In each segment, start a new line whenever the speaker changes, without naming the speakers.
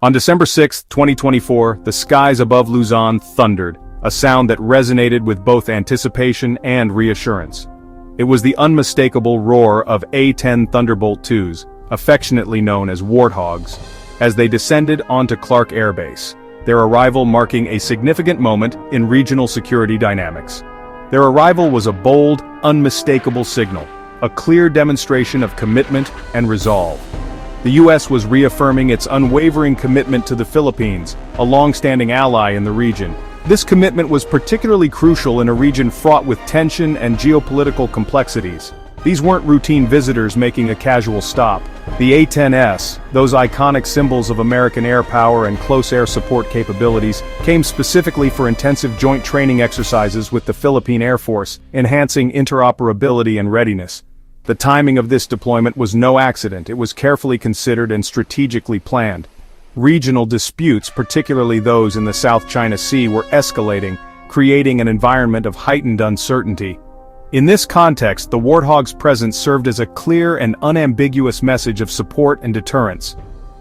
On December 6, 2024, the skies above Luzon thundered, a sound that resonated with both anticipation and reassurance. It was the unmistakable roar of A-10 Thunderbolt IIs, affectionately known as Warthogs, as they descended onto Clark Air Base, their arrival marking a significant moment in regional security dynamics. Their arrival was a bold, unmistakable signal, a clear demonstration of commitment and resolve. The US was reaffirming its unwavering commitment to the Philippines, a long-standing ally in the region. This commitment was particularly crucial in a region fraught with tension and geopolitical complexities. These weren't routine visitors making a casual stop. The A-10s, those iconic symbols of American air power and close air support capabilities, came specifically for intensive joint training exercises with the Philippine Air Force, enhancing interoperability and readiness. The timing of this deployment was no accident. It was carefully considered and strategically planned. Regional disputes, particularly those in the South China Sea, were escalating, creating an environment of heightened uncertainty. In this context, the Warthog's presence served as a clear and unambiguous message of support and deterrence.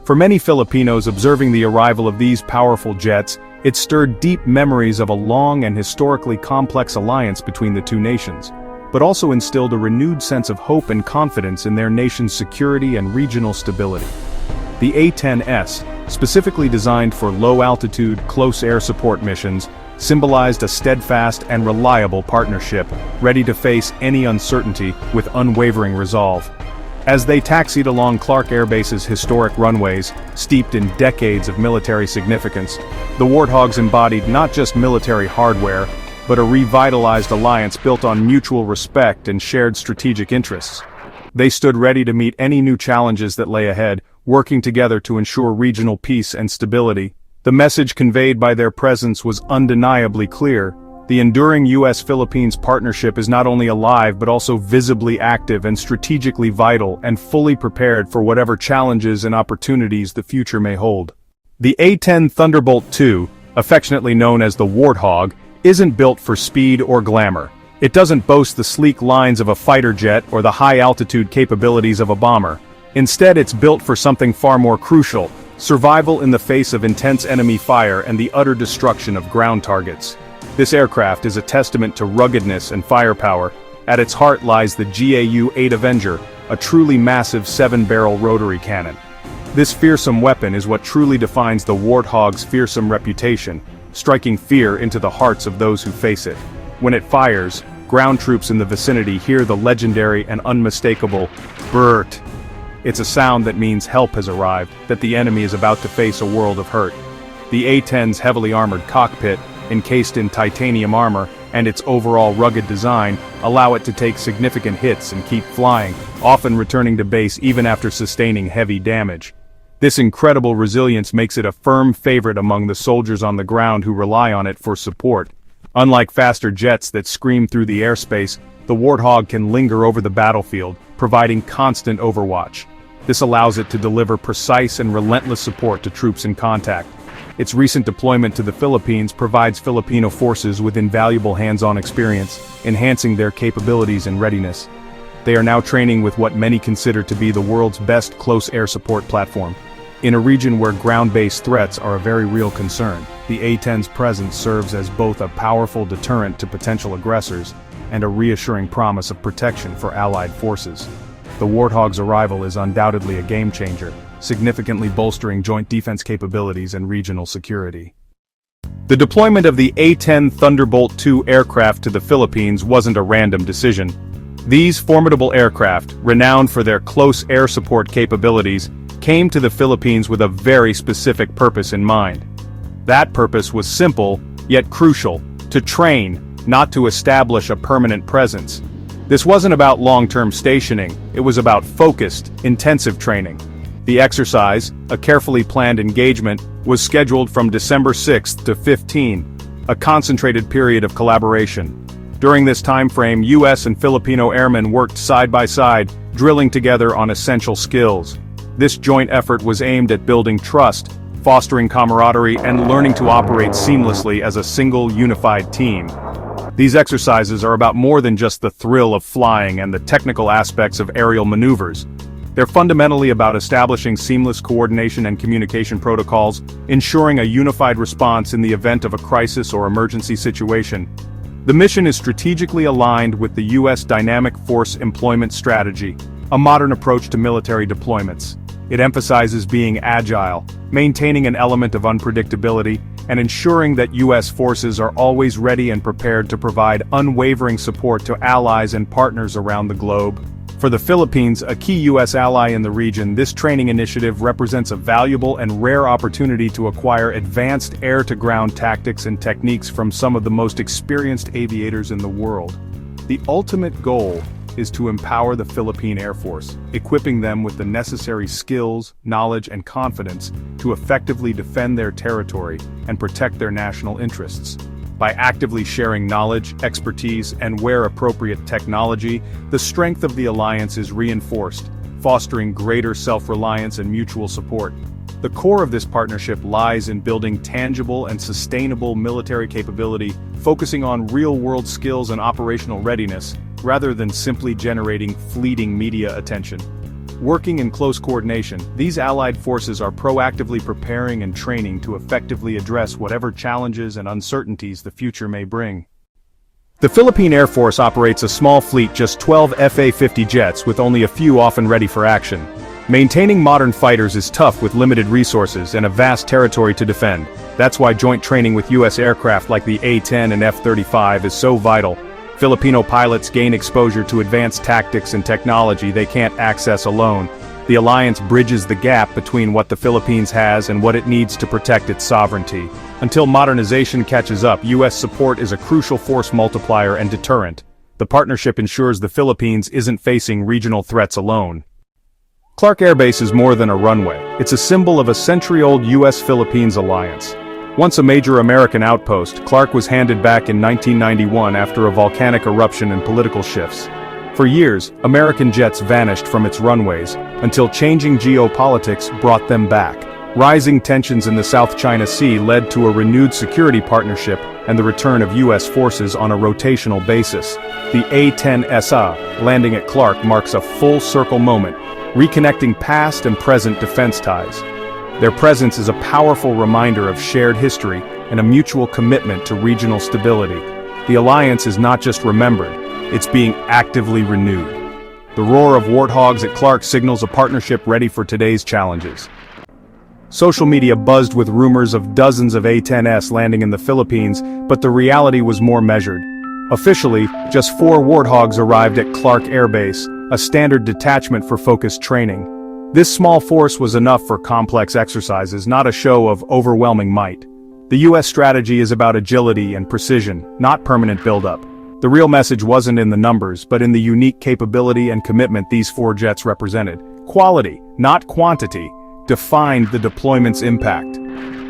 For many Filipinos observing the arrival of these powerful jets, it stirred deep memories of a long and historically complex alliance between the two nations, but also instilled a renewed sense of hope and confidence in their nation's security and regional stability. The A-10s, specifically designed for low-altitude, close air support missions, symbolized a steadfast and reliable partnership, ready to face any uncertainty with unwavering resolve. As they taxied along Clark Air Base's historic runways, steeped in decades of military significance, the Warthogs embodied not just military hardware, but a revitalized alliance built on mutual respect and shared strategic interests. They stood ready to meet any new challenges that lay ahead, working together to ensure regional peace and stability. The message conveyed by their presence was undeniably clear. The enduring US-Philippines partnership is not only alive but also visibly active and strategically vital and fully prepared for whatever challenges and opportunities the future may hold. The A-10 Thunderbolt II, affectionately known as the Warthog, isn't built for speed or glamour. It doesn't boast the sleek lines of a fighter jet or the high-altitude capabilities of a bomber. Instead, it's built for something far more crucial: survival in the face of intense enemy fire and the utter destruction of ground targets. This aircraft is a testament to ruggedness and firepower. At its heart lies the GAU-8 Avenger, a truly massive 7-barrel rotary cannon. This fearsome weapon is what truly defines the Warthog's fearsome reputation, striking fear into the hearts of those who face it. When it fires, ground troops in the vicinity hear the legendary and unmistakable "Bert." It's a sound that means help has arrived, that the enemy is about to face a world of hurt. The A-10's heavily armored cockpit, encased in titanium armor, and its overall rugged design, allow it to take significant hits and keep flying, often returning to base even after sustaining heavy damage. This incredible resilience makes it a firm favorite among the soldiers on the ground who rely on it for support. Unlike faster jets that scream through the airspace, the Warthog can linger over the battlefield, providing constant overwatch. This allows it to deliver precise and relentless support to troops in contact. Its recent deployment to the Philippines provides Filipino forces with invaluable hands-on experience, enhancing their capabilities and readiness. They are now training with what many consider to be the world's best close air support platform. In a region where ground-based threats are a very real concern, the A-10's presence serves as both a powerful deterrent to potential aggressors and a reassuring promise of protection for allied forces. The Warthog's arrival is undoubtedly a game-changer, significantly bolstering joint defense capabilities and regional security. The deployment of the A-10 Thunderbolt II aircraft to the Philippines wasn't a random decision. These formidable aircraft, renowned for their close air support capabilities, came to the Philippines with a very specific purpose in mind. That purpose was simple, yet crucial: to train, not to establish a permanent presence. This wasn't about long-term stationing, it was about focused, intensive training. The exercise, a carefully planned engagement, was scheduled from December 6 to 15, a concentrated period of collaboration. During this time frame, US and Filipino airmen worked side by side, drilling together on essential skills. This joint effort was aimed at building trust, fostering camaraderie, and learning to operate seamlessly as a single, unified team. These exercises are about more than just the thrill of flying and the technical aspects of aerial maneuvers. They're fundamentally about establishing seamless coordination and communication protocols, ensuring a unified response in the event of a crisis or emergency situation. The mission is strategically aligned with the US Dynamic Force Employment Strategy, a modern approach to military deployments. It emphasizes being agile, maintaining an element of unpredictability, and ensuring that US forces are always ready and prepared to provide unwavering support to allies and partners around the globe. For the Philippines, a key US ally in the region, this training initiative represents a valuable and rare opportunity to acquire advanced air-to-ground tactics and techniques from some of the most experienced aviators in the world. The ultimate goal is to empower the Philippine Air Force, equipping them with the necessary skills, knowledge, and confidence to effectively defend their territory and protect their national interests. By actively sharing knowledge, expertise, and where appropriate technology, the strength of the alliance is reinforced, fostering greater self-reliance and mutual support. The core of this partnership lies in building tangible and sustainable military capability, focusing on real-world skills and operational readiness, rather than simply generating fleeting media attention. Working in close coordination, these allied forces are proactively preparing and training to effectively address whatever challenges and uncertainties the future may bring. The Philippine Air Force operates a small fleet, just 12 FA-50 jets, with only a few often ready for action. Maintaining modern fighters is tough with limited resources and a vast territory to defend. That's why joint training with US aircraft like the A-10 and F-35 is so vital. Filipino pilots gain exposure to advanced tactics and technology they can't access alone. The alliance bridges the gap between what the Philippines has and what it needs to protect its sovereignty. Until modernization catches up, US support is a crucial force multiplier and deterrent. The partnership ensures the Philippines isn't facing regional threats alone. Clark Air Base is more than a runway. It's a symbol of a century-old US-Philippines alliance. Once a major American outpost, Clark was handed back in 1991 after a volcanic eruption and political shifts. For years, American jets vanished from its runways, until changing geopolitics brought them back. Rising tensions in the South China Sea led to a renewed security partnership and the return of US forces on a rotational basis. The A-10s landing at Clark marks a full-circle moment, reconnecting past and present defense ties. Their presence is a powerful reminder of shared history and a mutual commitment to regional stability. The alliance is not just remembered, it's being actively renewed. The roar of Warthogs at Clark signals a partnership ready for today's challenges. Social media buzzed with rumors of dozens of A-10s landing in the Philippines, but the reality was more measured. Officially, just 4 Warthogs arrived at Clark Air Base, a standard detachment for focused training. This small force was enough for complex exercises, not a show of overwhelming might. The US strategy is about agility and precision, not permanent buildup. The real message wasn't in the numbers, but in the unique capability and commitment these 4 jets represented. Quality, not quantity, defined the deployment's impact.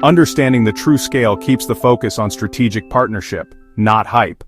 Understanding the true scale keeps the focus on strategic partnership, not hype.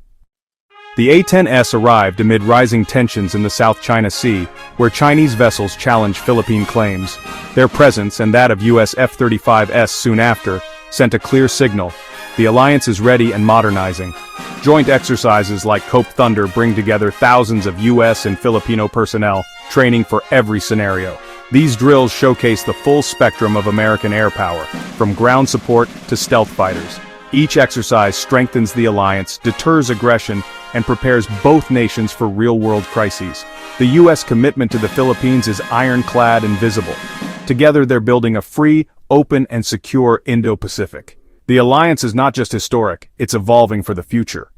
The A-10s arrived amid rising tensions in the South China Sea, where Chinese vessels challenged Philippine claims. Their presence, and that of US F-35s soon after, sent a clear signal. The alliance is ready and modernizing. Joint exercises like Cope Thunder bring together thousands of US and Filipino personnel, training for every scenario. These drills showcase the full spectrum of American air power, from ground support to stealth fighters. Each exercise strengthens the alliance, deters aggression, and prepares both nations for real-world crises. The US commitment to the Philippines is ironclad and visible. Together they're building a free, open, and secure Indo-Pacific. The alliance is not just historic, it's evolving for the future.